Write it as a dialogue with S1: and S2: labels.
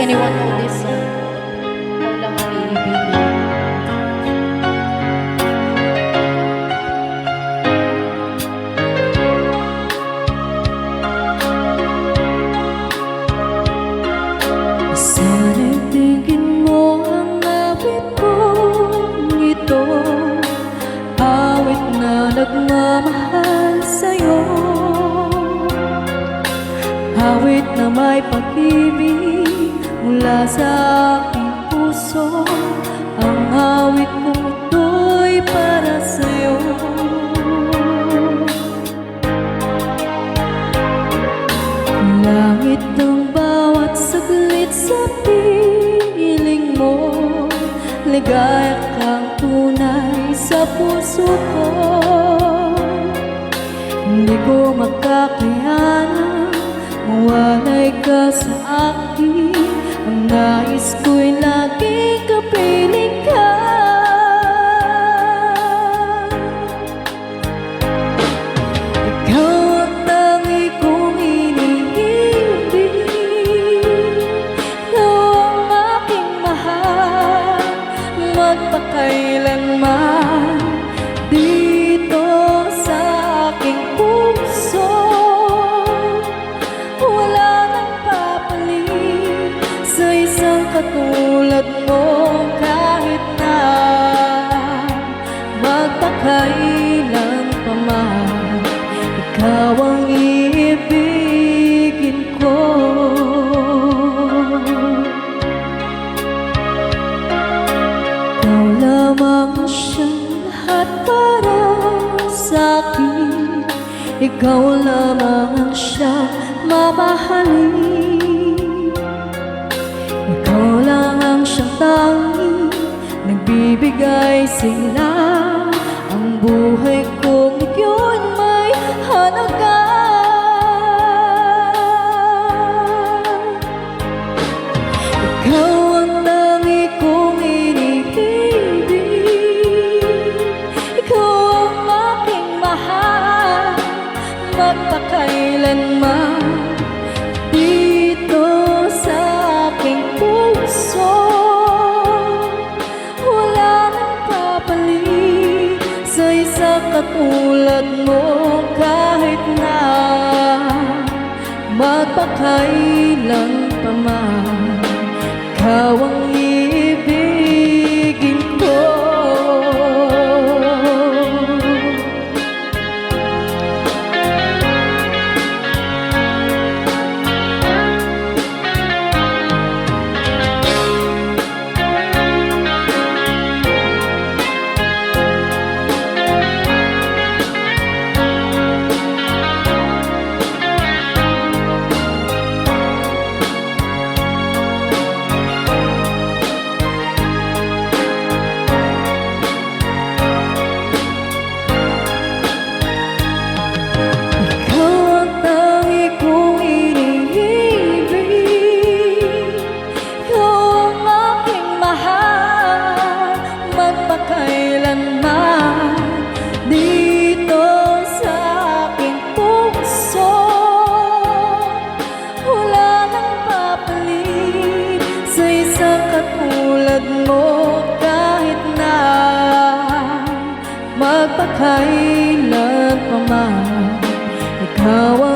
S1: anyone know this song? Ikaw lang ang iibigin.
S2: Sana'y tingin mo ang awit kong ito, awit na nagmamahal sa'yo, awit na may pag-ibig mula sa aking puso. Ang awit kong ito'y para sa'yo. Langit ang bawat saglit sa piling mo, ligaya kang tunay sa puso ko. Hindi ko makakayanan mawalay ka sa akin. Ang nais ko'y laging kapiling ka. Ikaw ang tangi kong iniibig, ikaw ang aking mahal, magpakailanman dito sa aking puso. Wala nang papalit sa isang katulad mo, kahit na magpakailan pa man, ikaw ang iibigin ko. Ikaw lamang ang siyang lahat para sa'kin, ikaw lamang ang siyang mamahalin. Ikaw lang ang siyang tanging nagbibigay sila. Ang buhay kong iyon may halaga. Ikaw ang tangi kong iniibig, ikaw ang aking mahal, magpakailanman dito sa aking puso. Wala nang papalit sa isang katulad mo, kahit na magpakailan pa man, ikaw ang iibigin ko. Kailanman dito sa aking puso, wala nang papalit sa isang katulad mo, kahit na magpakailan pa man, ikaw